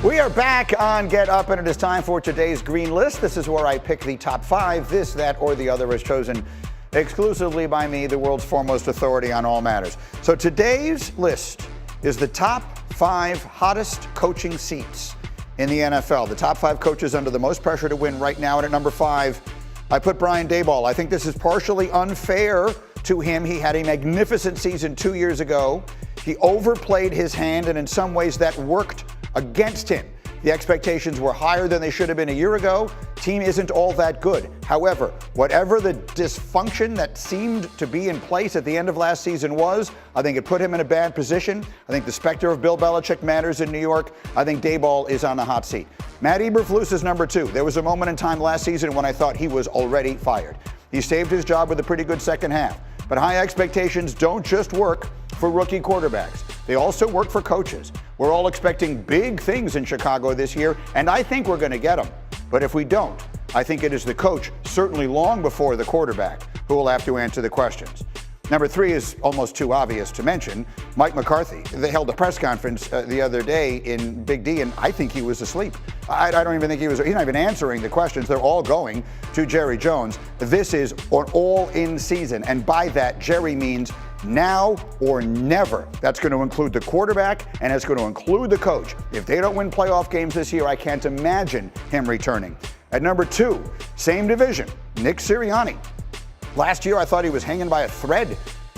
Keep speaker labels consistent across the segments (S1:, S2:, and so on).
S1: We are back on Get Up, and it is time for today's Green List. This is where I pick the top 5. This, that, or the other is chosen exclusively by me, the world's foremost authority on all matters. So today's list is the top 5 hottest coaching seats in the NFL. The top 5 coaches under the most pressure to win right now. And at number 5, I put Brian Daboll. I think this is partially unfair to him. He had a magnificent season 2 years ago. He overplayed his hand, and in some ways that worked against him. The expectations were higher than they should have been a year ago. Team isn't all that good. However, whatever the dysfunction that seemed to be in place at the end of last season was, I think it put him in a bad position. I think the specter of Bill Belichick matters in New York. I think Daboll is on the hot seat. Matt Eberflus is number 2. There was a moment in time last season when I thought he was already fired. He saved his job with a pretty good second half. But high expectations don't just work for rookie quarterbacks. They also work for coaches. We're all expecting big things in Chicago this year, and I think we're going to get them. But if we don't, I think it is the coach, certainly long before the quarterback, who will have to answer the questions. Number 3 is almost too obvious to mention, Mike McCarthy. They held a press conference the other day in Big D, and I think he was asleep. I don't even think he's not even answering the questions. They're all going to Jerry Jones. This is an all-in season, and by that, Jerry means now or never. That's going to include the quarterback, and it's going to include the coach. If they don't win playoff games this year, I can't imagine him returning. At number 2, same division, Nick Sirianni. Last year, I thought he was hanging by a thread,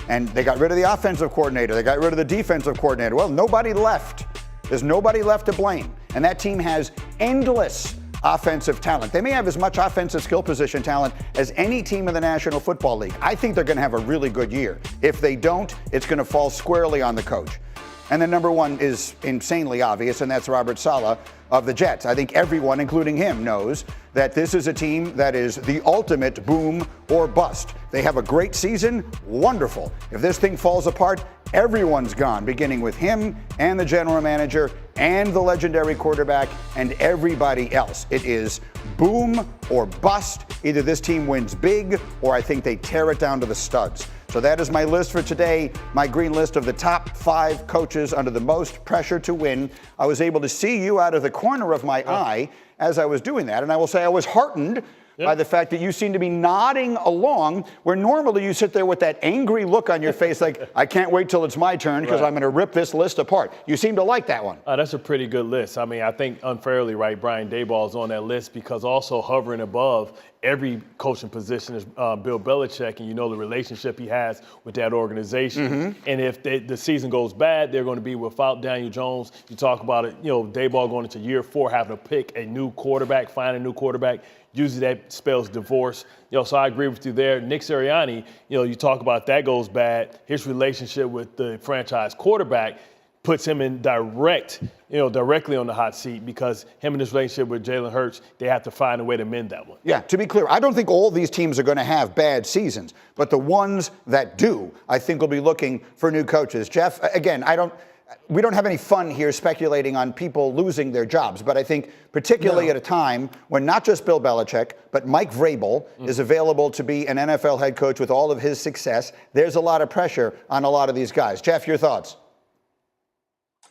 S1: and they got rid of the offensive coordinator. They got rid of the defensive coordinator. Well, nobody left. There's nobody left to blame, and that team has endless offensive talent. They may have as much offensive skill position talent as any team in the National Football League. I think they're going to have a really good year. If they don't, it's going to fall squarely on the coach. And then number 1 is insanely obvious, and that's Robert Saleh of the Jets. I think everyone, including him, knows that this is a team that is the ultimate boom or bust. They have a great season, wonderful. If this thing falls apart, everyone's gone, beginning with him and the general manager and the legendary quarterback and everybody else. It is boom or bust. Either this team wins big or I think they tear it down to the studs. So that is my list for today, my green list of the top 5 coaches under the most pressure to win. I was able to see you out of the corner of my eye as I was doing that, and I will say I was heartened by the fact that you seem to be nodding along, where normally you sit there with that angry look on your face like, I can't wait till it's my turn because I'm going to rip this list apart. You seem to like that one.
S2: That's a pretty good list. I mean, I think unfairly, right, Brian Daboll is on that list because also hovering above every coaching position is Bill Belichick, and you know the relationship he has with that organization. And if the season goes bad, they're going to be without Daniel Jones. You talk about it, Daboll going into year 4, having to pick a new quarterback, find a new quarterback. Usually that spells divorce. So I agree with you there. Nick Sirianni, you talk about that goes bad. His relationship with the franchise quarterback puts him in directly on the hot seat because him and his relationship with Jalen Hurts, they have to find a way to mend that one.
S1: Yeah, to be clear, I don't think all these teams are going to have bad seasons, but the ones that do, I think will be looking for new coaches. Jeff, again, we don't have any fun here speculating on people losing their jobs, but I think particularly at a time when not just Bill Belichick, but Mike Vrabel is available to be an NFL head coach with all of his success, there's a lot of pressure on a lot of these guys. Jeff, your thoughts?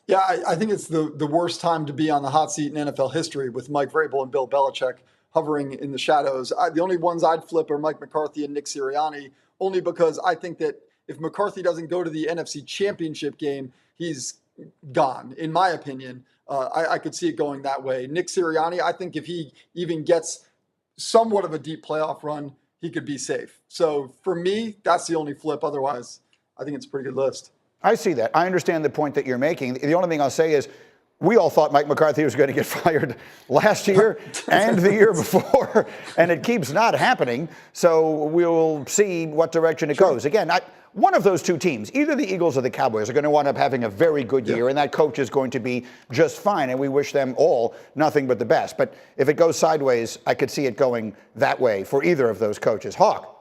S3: Yeah, I think it's the worst time to be on the hot seat in NFL history with Mike Vrabel and Bill Belichick hovering in the shadows. The only ones I'd flip are Mike McCarthy and Nick Sirianni, only because I think that if McCarthy doesn't go to the NFC Championship game, he's gone, in my opinion. I could see it going that way. Nick Sirianni, I think if he even gets somewhat of a deep playoff run, he could be safe. So for me, that's the only flip. Otherwise, I think it's a pretty good list.
S1: I see that. I understand the point that you're making. The only thing I'll say is we all thought Mike McCarthy was going to get fired last year and the year before, and it keeps not happening. So we'll see what direction it goes. Again, one of those two teams, either the Eagles or the Cowboys, are going to wind up having a very good year, and that coach is going to be just fine, and we wish them all nothing but the best. But if it goes sideways, I could see it going that way for either of those coaches. Hawk.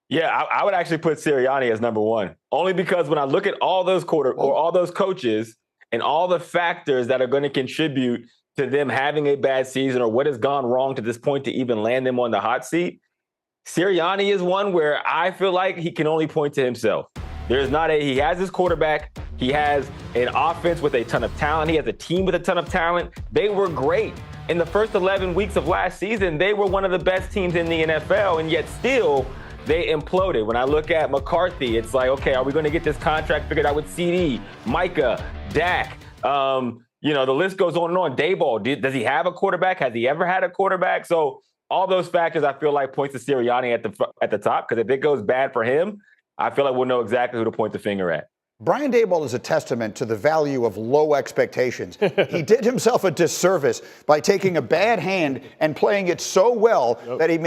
S4: Yeah, I would actually put Sirianni as number 1, only because when I look at all those all those coaches and all the factors that are going to contribute to them having a bad season or what has gone wrong to this point to even land them on the hot seat, Sirianni is one where I feel like he can only point to himself. There's not he has his quarterback, He has an offense with a ton of talent. He has a team with a ton of talent. They were great. In the first 11 weeks of last season, they were one of the best teams in the NFL, and yet still they imploded. When I look at McCarthy, it's like, okay, are we going to get this contract figured out with CD, Micah, Dak? The list goes on and on. Daboll, does he have a quarterback? Has he ever had a quarterback? So all those factors, I feel like, points to Sirianni at the top, because if it goes bad for him, I feel like we'll know exactly who to point the finger at.
S1: Brian Daboll is a testament to the value of low expectations. He did himself a disservice by taking a bad hand and playing it so well that he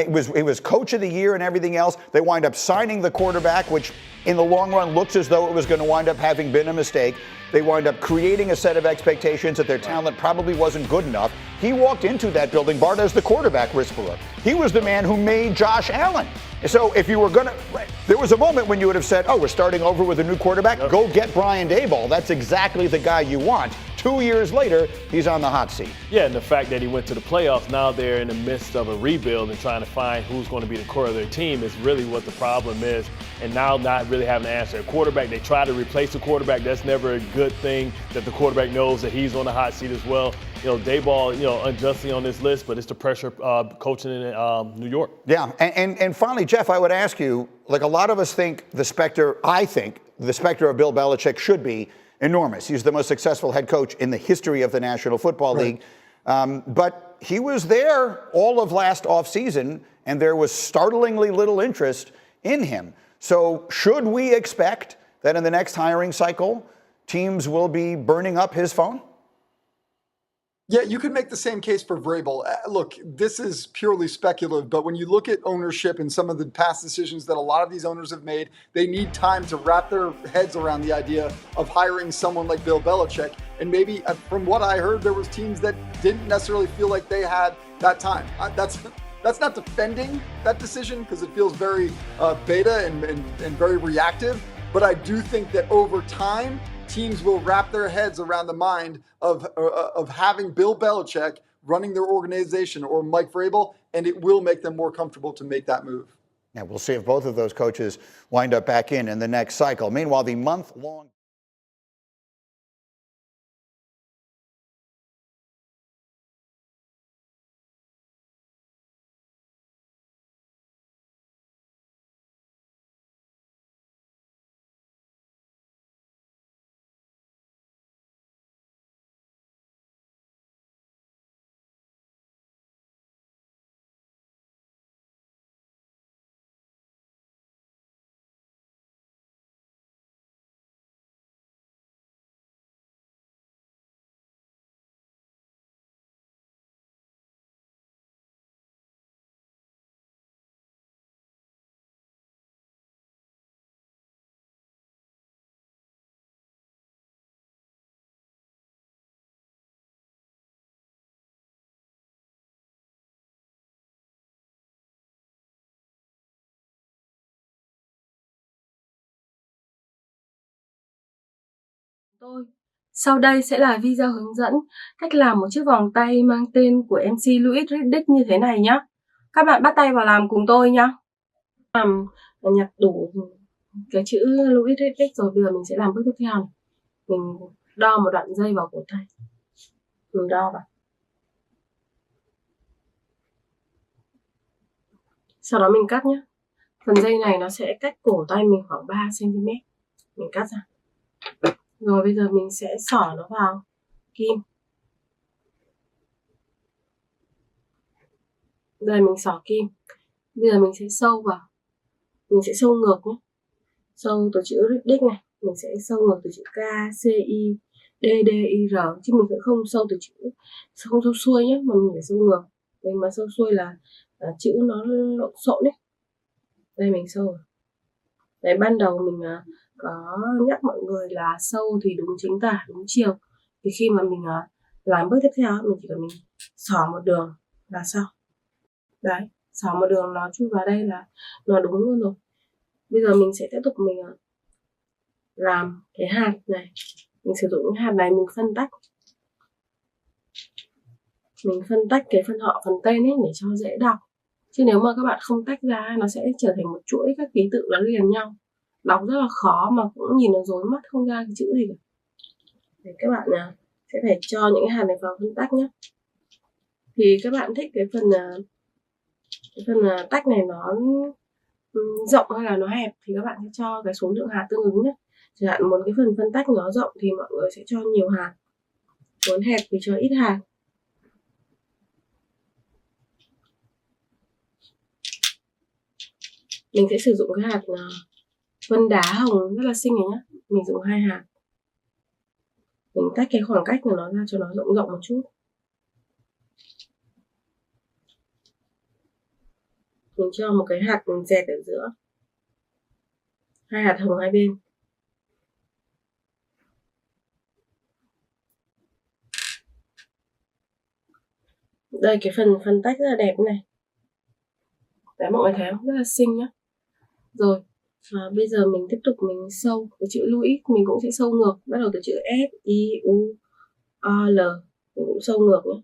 S1: was coach of the year and everything else. They wind up signing the quarterback, which in the long run looks as though it was going to wind up having been a mistake. They wind up creating a set of expectations that their talent probably wasn't good enough. He walked into that building, Bart, as the quarterback whisperer. He was the man who made Josh Allen. So if you were going to, there was a moment when you would have said, oh, we're starting over with a new quarterback. Go get Brian Daboll. That's exactly the guy you want. 2 years later, he's on the hot seat.
S2: Yeah, and the fact that he went to the playoffs, now they're in the midst of a rebuild and trying to find who's going to be the core of their team is really what the problem is. And now not really having to answer a quarterback. They try to replace the quarterback. That's never a good thing, that the quarterback knows that he's on the hot seat as well. Daboll, unjustly on this list, but it's the pressure coaching in New York.
S1: Yeah, and finally, Jeff, I would ask you, like a lot of us think the specter of Bill Belichick should be enormous. He's the most successful head coach in the history of the National Football League. But he was there all of last offseason, and there was startlingly little interest in him. So should we expect that in the next hiring cycle, teams will be burning up his phone?
S3: Yeah, you could make the same case for Vrabel. Look, this is purely speculative, but when you look at ownership and some of the past decisions that a lot of these owners have made, they need time to wrap their heads around the idea of hiring someone like Bill Belichick. And maybe from what I heard, there was teams that didn't necessarily feel like they had that time. That's not defending that decision, because it feels very beta and very reactive. But I do think that over time, teams will wrap their heads around the mind of having Bill Belichick running their organization or Mike Vrabel, and it will make them more comfortable to make that move.
S1: Yeah, we'll see if both of those coaches wind up back in the next cycle. Meanwhile, the month-long
S5: tôi. Sau đây sẽ là video hướng dẫn cách làm một chiếc vòng tay mang tên của MC Louis Riddick như thế này nhé. Các bạn bắt tay vào làm cùng tôi nhé. Nhặt đủ cái chữ Louis Riddick rồi, bây giờ mình sẽ làm bước tiếp theo này. Mình đo một đoạn dây vào cổ tay. Mình đo vào. Sau đó mình cắt nhé. Phần dây này nó sẽ cách cổ tay mình khoảng 3 cm. Mình cắt ra. Rồi bây giờ mình sẽ xỏ nó vào kim. Đây mình xỏ kim. Bây giờ mình sẽ sâu vào. Mình sẽ sâu ngược nhé. Sâu từ chữ Riddick này. Mình sẽ sâu ngược từ chữ K, C, I, D, D, I, R. Chứ mình sẽ không sâu từ chữ, không sâu xuôi nhé. Mà mình phải sâu ngược. Đây mà sâu xuôi là chữ nó lộn xộn đấy. Đây mình sâu. Đấy, ban đầu mình có nhắc mọi người là sâu thì đúng chính tả, đúng chiều. Thì khi mà mình làm bước tiếp theo, mình chỉ cần mình xỏ một đường là xong. Đấy, xỏ một đường nó chui vào đây là nó đúng luôn rồi. Bây giờ mình sẽ tiếp tục mình làm cái hạt này. Mình sử dụng cái hạt này mình phân tách. Mình phân tách cái phần họ, phần tên ấy để cho dễ đọc. Chứ nếu mà các bạn không tách ra, nó sẽ trở thành một chuỗi các ký tự nó liền nhau. đọc rất là khó mà cũng nhìn nó rối mắt không ra cái chữ gì cả. Thì các bạn sẽ phải cho những cái hạt này vào phân tách nhé. Thì các bạn thích cái phần tách này nó rộng hay là nó hẹp thì các bạn sẽ cho cái số lượng hạt tương ứng nhé. Chẳng hạn muốn cái phần phân tách nó rộng thì mọi người sẽ cho nhiều hạt, muốn hẹp thì cho ít hạt. Mình sẽ sử dụng cái hạt vân đá hồng rất là xinh này nhé. Mình dùng 2 hạt. Mình tách cái khoảng cách của nó ra cho nó rộng rộng một chút. Mình cho một cái hạt dẹt ở giữa, 2 hạt hồng hai bên. Đây cái phần phân tách rất là đẹp này. Đấy, mọi người thấy không? Rất là xinh nhá. Rồi, bây giờ mình tiếp tục mình sâu cái chữ Louis, mình cũng sẽ sâu ngược, bắt đầu từ chữ S, I, U, O, L. Mình cũng sâu ngược nhé.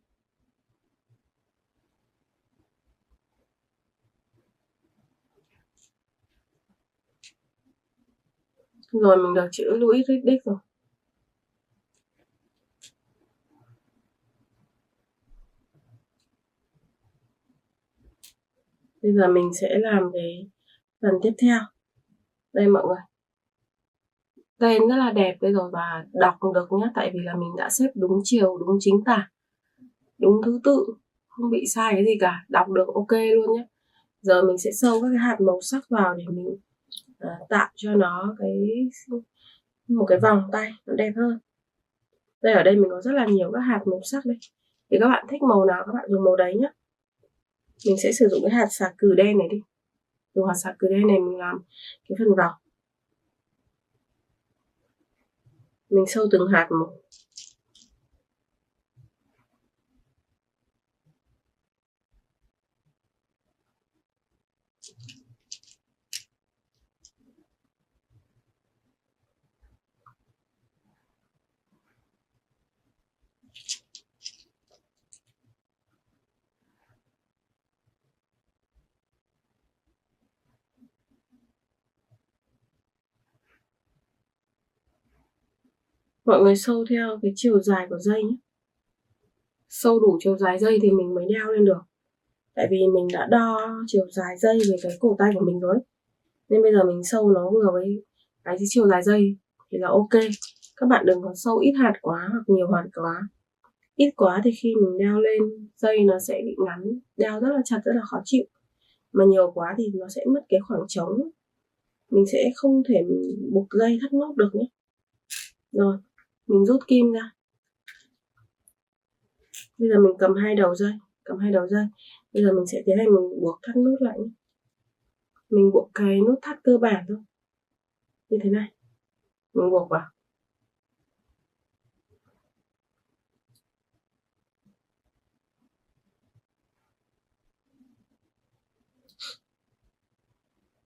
S5: Rồi mình được chữ Louis Riddick rồi. Bây giờ mình sẽ làm cái phần tiếp theo. Đây mọi người. Tên rất là đẹp đây rồi và đọc được nhé, tại vì là mình đã xếp đúng chiều, đúng chính tả, đúng thứ tự, không bị sai cái gì cả, đọc được ok luôn nhé. Giờ mình sẽ sâu các cái hạt màu sắc vào để mình tạo cho nó một cái vòng tay nó đẹp hơn. Đây ở đây mình có rất là nhiều các hạt màu sắc đây. Thì các bạn thích màu nào các bạn dùng màu đấy nhé. Mình sẽ sử dụng cái hạt xà cừ đen này đi. Dùng hạt xà cừ đen này mình làm cái phần vòng. Mình sâu từng hạt một. Mọi người sâu theo cái chiều dài của dây nhé. Sâu đủ chiều dài dây thì mình mới đeo lên được. Tại vì mình đã đo chiều dài dây về cái cổ tay của mình rồi. Nên bây giờ mình sâu nó vừa với cái chiều dài dây thì là ok. Các bạn đừng có sâu ít hạt quá hoặc nhiều hạt quá. Ít quá thì khi mình đeo lên dây nó sẽ bị ngắn, đeo rất là chặt, rất là khó chịu. Mà nhiều quá thì nó sẽ mất cái khoảng trống. Mình sẽ không thể buộc dây thắt nút được nhé. Rồi, mình rút kim ra. Bây giờ mình cầm hai đầu dây. Bây giờ mình sẽ tiến hành mình buộc thắt nút lại nhé. Mình buộc cái nút thắt cơ bản thôi. Như thế này. Mình buộc vào.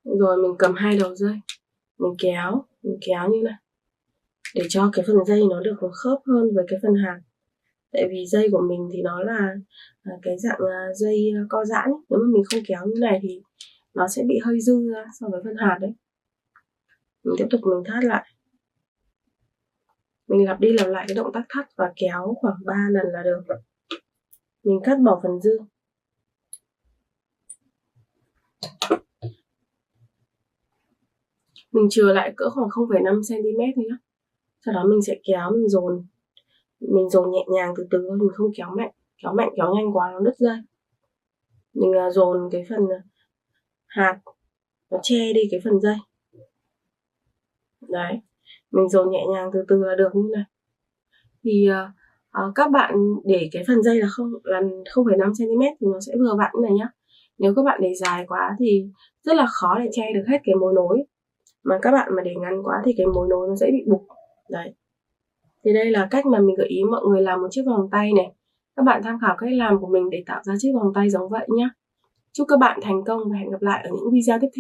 S5: Rồi mình cầm hai đầu dây. Mình kéo như này. Để cho cái phần dây nó được khớp hơn với cái phần hạt. Tại vì dây của mình thì nó là cái dạng dây co giãn. Nếu mà mình không kéo như này thì nó sẽ bị hơi dư ra so với phần hạt đấy. Mình tiếp tục mình thắt lại. Mình lặp đi lặp lại cái động tác thắt và kéo khoảng 3 lần là được. Mình cắt bỏ phần dư. Mình chừa lại cỡ khoảng 0,5 cm thôi nhé. Sau đó mình sẽ kéo, mình dồn nhẹ nhàng từ từ thôi, mình không kéo mạnh. Kéo nhanh quá nó đứt dây. Mình dồn cái phần hạt nó che đi cái phần dây. Đấy, mình dồn nhẹ nhàng từ từ là được như này. Thì các bạn để cái phần dây là 0,5 cm thì nó sẽ vừa vặn này nhá. Nếu các bạn để dài quá thì rất là khó để che được hết cái mối nối. Mà các bạn mà để ngắn quá thì cái mối nối nó sẽ bị bục. Đấy. Thì đây là cách mà mình gợi ý mọi người làm một chiếc vòng tay này. Các bạn tham khảo cách làm của mình để tạo ra chiếc vòng tay giống vậy nhé. Chúc các bạn thành công và hẹn gặp lại ở những video tiếp theo.